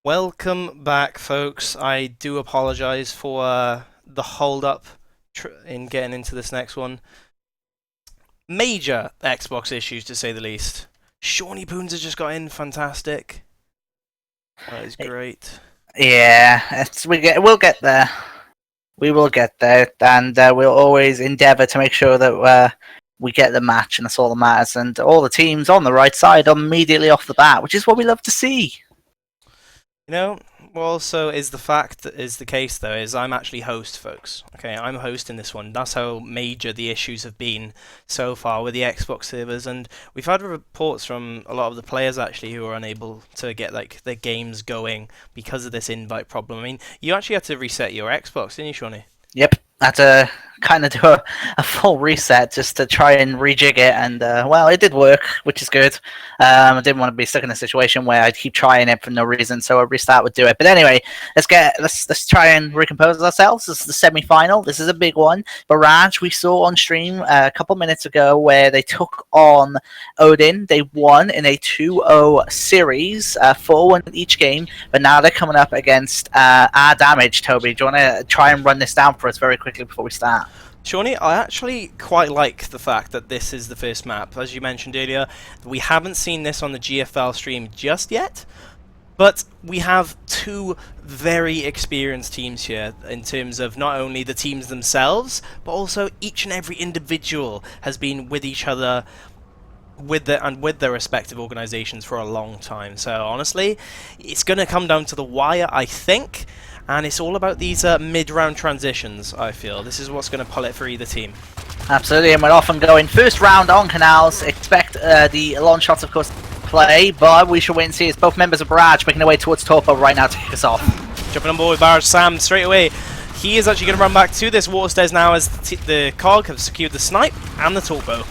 Welcome back, folks. I do apologize for the hold up in getting into this next one. Major Xbox issues, to say the least. Shawnee Poons has just got in, fantastic. That is great. Yeah, we'll get there. We will get there, and we'll always endeavour to make sure that we get the match, and that's all that matters. And all the teams on the right side immediately off the bat, which is what we love to see. You know, what also is the case though, is I'm actually host, folks. Okay, I'm hosting this one. That's how major the issues have been so far with the Xbox servers, and we've had reports from a lot of the players actually who are unable to get their games going because of this invite problem. I mean, you actually had to reset your Xbox, didn't you, Shawnee? Yep, I had to kind of do a full reset just to try and rejig it, and well, it did work, which is good. I didn't want to be stuck in a situation where I'd keep trying it for no reason, so a restart would do it. But anyway, let's try and recompose ourselves. This is the semi-final. This is a big one. Barrage, we saw on stream a couple minutes ago where they took on Odin. They won in a 2-0 series, 4-1 in each game, but now they're coming up against Rdamage. Toby, do you want to try and run this down for us very quickly before we start? Shawnee, I actually quite like the fact that this is the first map. As you mentioned earlier, we haven't seen this on the GFL stream just yet, but we have two very experienced teams here in terms of not only the teams themselves, but also each and every individual has been with each other with their respective organizations for a long time. So honestly, it's going to come down to the wire, I think. And it's all about these mid-round transitions, I feel. This is what's going to pull it for either team. Absolutely, and we're often going first round on Canals. Expect the launch shots, of course, to play, but we should wait and see as both members of Barrage making their way towards Torpo right now to kick us off. Jumping on board with Barrage, Sam straight away. He is actually going to run back to this water stairs now as the Cog have secured the snipe and the torpo.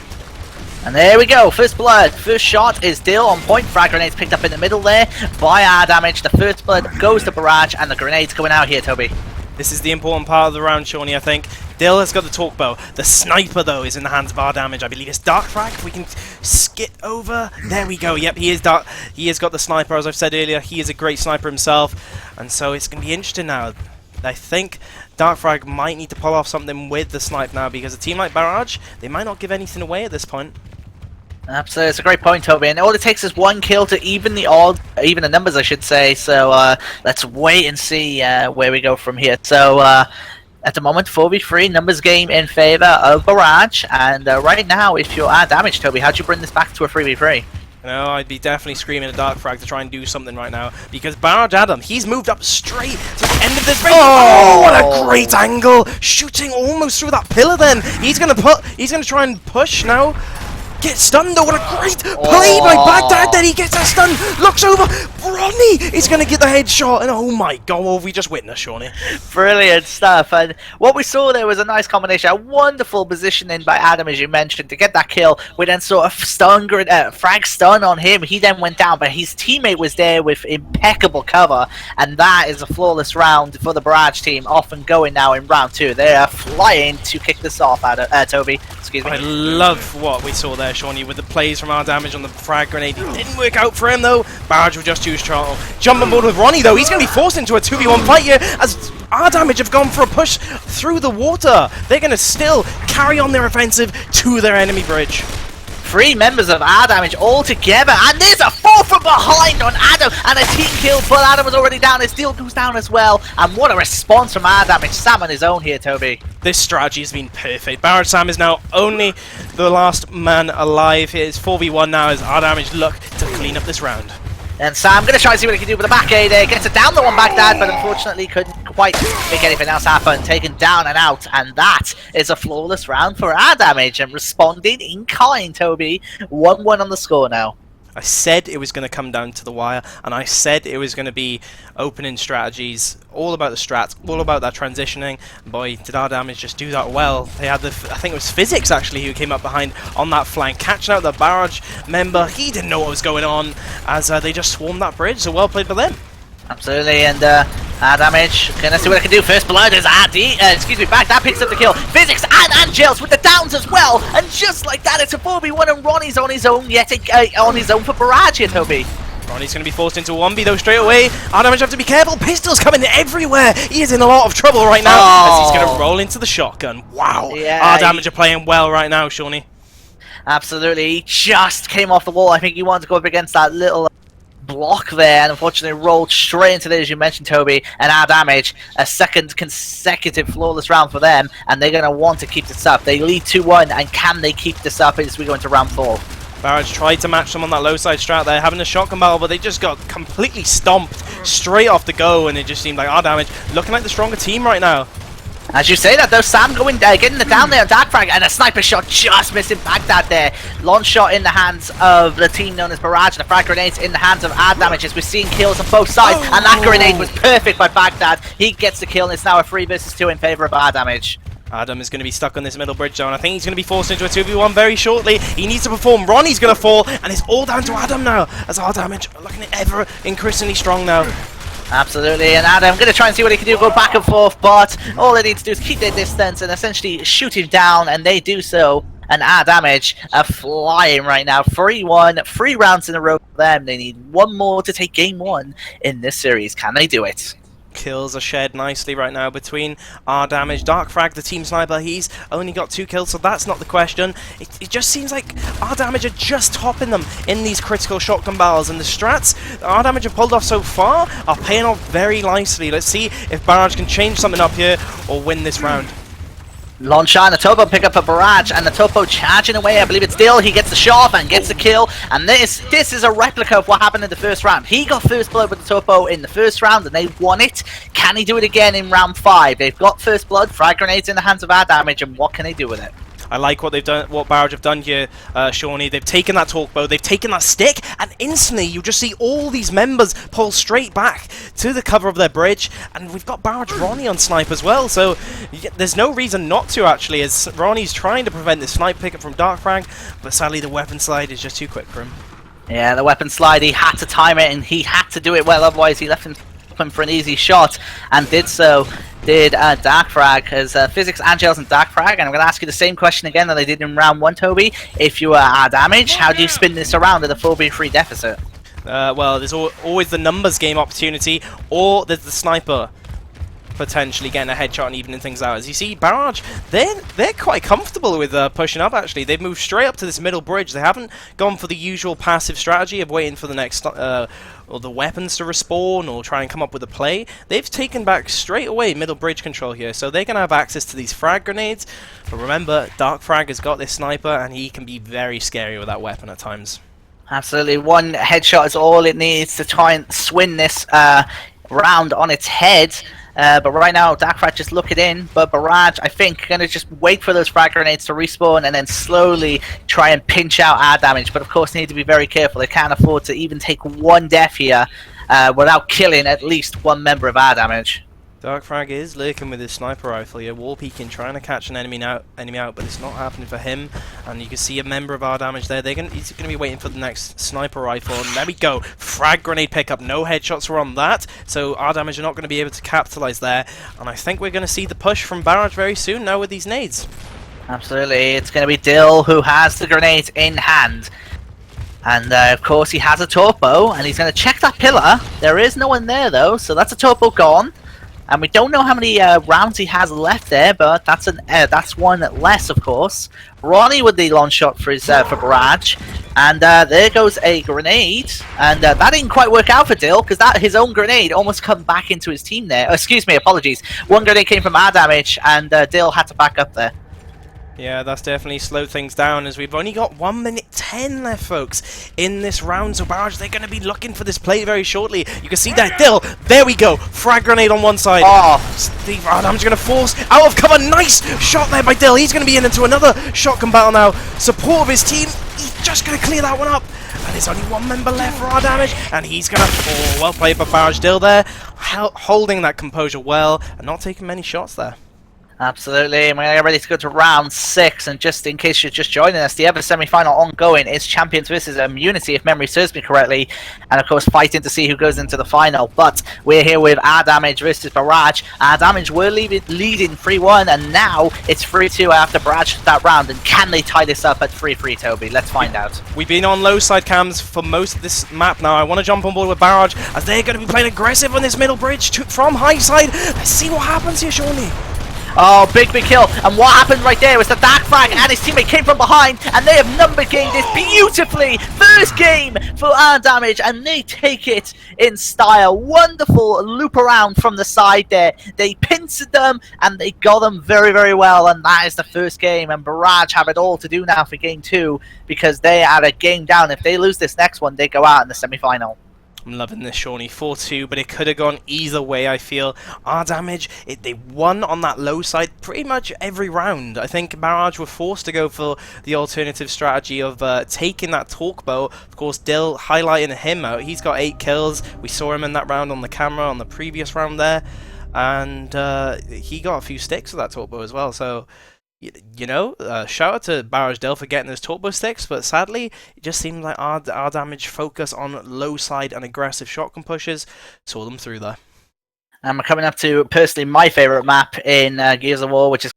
And there we go, first blood. First shot is still on point. Frag grenades picked up in the middle there by Rdamage. The first blood goes to Barrage, and the grenades going out here, Toby. This is the important part of the round, Shawnee, I think. Dill has got the torque bow. The sniper, though, is in the hands of Rdamage. I believe it's Dark Frag. If we can skip over. There we go. Yep, he is dark. He has got the sniper, as I've said earlier. He is a great sniper himself. And so it's going to be interesting now. I think Dark Frag might need to pull off something with the snipe now, because a team like Barrage, they might not give anything away at this point. Absolutely, it's a great point, Toby. And all it takes is one kill to even the numbers, I should say. So let's wait and see where we go from here. So at the moment, 4v3 numbers game in favor of Barrage. And right now, if you're Rdamage, Toby, how'd you bring this back to a 3v3? You know, I'd be definitely screaming at Dark Frag to try and do something right now, because Barrage Adam, he's moved up straight to the end of this race. Oh, what a great angle! Shooting almost through that pillar. Then he's gonna try and push now. Get stunned though, what a great play by Baghdad, then he gets that stun, looks over, Ronnie is going to get the headshot, and oh my god, what have we just witnessed, Shawnee? Brilliant stuff, and what we saw there was a nice combination, a wonderful positioning by Adam, as you mentioned, to get that kill. We then saw a frag stun on him, he then went down, but his teammate was there with impeccable cover, and that is a flawless round for the Barrage team, off and going now in round 2. They are flying to kick this off, Toby. Excuse me. I love what we saw there, Shawnee, with the plays from Rdamage on the frag grenade. It didn't work out for him though. Barrage will just use Charles. Jump on board with Ronnie though. He's going to be forced into a 2v1 fight here as Rdamage have gone for a push through the water. They're going to still carry on their offensive to their enemy bridge. 3 members of Rdamage all together, and there's a 4 from behind on Adam, and a team kill, but Adam was already down, his steel goes down as well, and what a response from Rdamage. Sam on his own here, Toby. This strategy has been perfect. Barrage Sam is now only the last man alive. It is 4v1 now as Rdamage look to clean up this round. And Sam going to try and see what he can do with the back A there. Gets it down the one Baghdad, but unfortunately couldn't quite make anything else happen. Taken down and out, and that is a flawless round for Rdamage. And responding in kind, Toby. 1-1 on the score now. I said it was going to come down to the wire, and I said it was going to be opening strategies, all about the strats, all about that transitioning. Boy, did Rdamage just do that well. They had I think it was Physics actually who came up behind on that flank, catching out the Barrage member. He didn't know what was going on as they just swarmed that bridge, so well played by them. Absolutely, and Rdamage gonna see what I can do. First blood is Baghdad picks up the kill. Physics and Angels with the downs as well, and just like that, it's a 4v1, and Ronnie's on his own on his own for Barrage here, Toby. Ronnie's going to be forced into 1v though straight away. Rdamage have to be careful. Pistols coming everywhere. He is in a lot of trouble right now as he's going to roll into the shotgun. Wow. Yeah, Rdamage are playing well right now, Shawnee. Absolutely. He just came off the wall. I think he wanted to go up against that little block there, and unfortunately rolled straight into it, as you mentioned, Toby. And Rdamage, a second consecutive flawless round for them, and they're going to want to keep this up. They lead 2-1, and can they keep this up as we go into round 4? Barrage tried to match them on that low side strat there, having a shotgun battle, but they just got completely stomped straight off the go, and it just seemed like Rdamage looking like the stronger team right now. As you say that though, Sam going getting the down there on Dark Frag, and a sniper shot just missing Baghdad there. Launch shot in the hands of the team known as Barrage, and the frag grenades in the hands of Rdamage, as we're seeing kills on both sides, and that grenade was perfect by Baghdad. He gets the kill, and it's now a 3 versus 2 in favour of Rdamage. Adam is going to be stuck on this middle bridge zone. I think he's going to be forced into a 2v1 very shortly. He needs to perform. Ronnie's going to fall, and it's all down to Adam now, as Rdamage looking ever increasingly strong now. Absolutely, and Adam going to try and see what he can do, go back and forth, but all they need to do is keep their distance and essentially shoot him down, and they do so. And Rdamage are flying right now. 3-1, 3 rounds in a row for them. They need 1 more to take game 1 in this series. Can they do it? Kills are shared nicely right now between Rdamage. Dark Frag, the team sniper, he's only got 2 kills, so that's not the question. It just seems like Rdamage are just topping them in these critical shotgun battles, and the strats Rdamage have pulled off so far are paying off very nicely. Let's see if Barrage can change something up here or win this round. Launch shot and the Topo pick up a Barrage, and the Topo charging away. I believe it's Dill. He gets the shot off and gets the kill. And this is a replica of what happened in the first round. He got first blood with the Topo in the first round, and they won it. Can he do it again in round 5? They've got first blood, frag grenades in the hands of Rdamage, and what can they do with it? I like what they've done, what Barrage have done here, Shawnee. They've taken that torque bow, they've taken that stick, and instantly you just see all these members pull straight back to the cover of their bridge. And we've got Barrage Ronnie on snipe as well, so there's no reason not to actually, as Ronnie's trying to prevent this snipe pickup from Dark Frag, but sadly the weapon slide is just too quick for him. Yeah, the weapon slide, he had to time it, and he had to do it well, otherwise he left him open for an easy shot, and did so. Did Dark Frag, as Physics, Angels, and Dark Frag, and I'm going to ask you the same question again that I did in round 1, Toby. If you are Rdamage, how do you spin this around at a 4v3 deficit? Well, there's always the numbers game opportunity, or there's the sniper potentially getting a headshot and evening things out. As you see, Barrage, they're quite comfortable with pushing up, actually. They've moved straight up to this middle bridge. They haven't gone for the usual passive strategy of waiting for the next or the weapons to respawn or try and come up with a play. They've taken back straight away middle bridge control here, so they're going to have access to these frag grenades. But remember, Dark Frag has got this sniper, and he can be very scary with that weapon at times. Absolutely. 1 headshot is all it needs to try and swing this round on its head. But right now, Dark Frag just looking in, but Barrage, I think, going to just wait for those frag grenades to respawn and then slowly try and pinch out Rdamage. But of course, they need to be very careful. They can't afford to even take 1 death here without killing at least 1 member of Rdamage. Dark Frag is lurking with his sniper rifle here, wall peeking, trying to catch an enemy out, but it's not happening for him. And you can see a member of Rdamage there. He's going to be waiting for the next sniper rifle. And there we go. Frag grenade pickup. No headshots were on that, so Rdamage are not going to be able to capitalize there. And I think we're going to see the push from Barrage very soon now with these nades. Absolutely. It's going to be Dill who has the grenades in hand. And of course he has a Topo, and he's going to check that pillar. There is no one there though, so that's a Topo gone. And we don't know how many rounds he has left there, but that's 1 less, of course. Ronnie with the launch shot for his for Barrage, and there goes a grenade, and that didn't quite work out for Dill, because his own grenade almost come back into his team there. Excuse me, apologies. 1 grenade came from Rdamage, and Dill had to back up there. Yeah, that's definitely slowed things down, as we've only got 1 minute 10 left, folks, in this round. So Barrage, they're going to be looking for this play very shortly. You can see that Dill, there we go, frag grenade on one side. Oh, Steve Rdamage going to force out of cover. Nice shot there by Dill. He's going to be into another shotgun battle now. Support of his team, he's just going to clear that one up. And there's only 1 member left for Rdamage, and he's going to fall. Well played by Barrage. Dill there, holding that composure well, and not taking many shots there. Absolutely, and we're gonna get ready to go to round 6. And just in case you're just joining us, the other semi-final ongoing is Champions versus Immunity, if memory serves me correctly, and of course fighting to see who goes into the final. But we're here with Rdamage versus Barrage. Rdamage were leading 3-1, and now it's 3-2 after Barrage that round. And can they tie this up at 3-3, Toby? Let's find out. We've been on low side cams for most of this map now. I want to jump on board with Barrage as they're going to be playing aggressive on this middle bridge from high side. Let's see what happens here, Shawnee. Oh, big kill. And what happened right there was the Dark Frag and his teammate came from behind, and they have number gamed this beautifully. First game for Rdamage, and they take it in style. Wonderful loop around from the side there. They pincered them, and they got them very, very well, and that is the first game. And Barrage have it all to do now for game 2, because they are a game down. If they lose this next one, they go out in the semi-final. I'm loving this, Shawnee. 4-2, but it could have gone either way, I feel. Rdamage, they won on that low side pretty much every round. I think Barrage were forced to go for the alternative strategy of taking that torque bow. Of course, Dill highlighting him out. He's got 8 kills. We saw him in that round on the camera on the previous round there. And he got a few sticks with that torque bow as well, so... You know, shout out to Barrage Dill for getting those turbo sticks, but sadly, it just seemed like Rdamage focus on low side and aggressive shotgun pushes saw them through there. And we're coming up to, personally, my favourite map in Gears of War, which is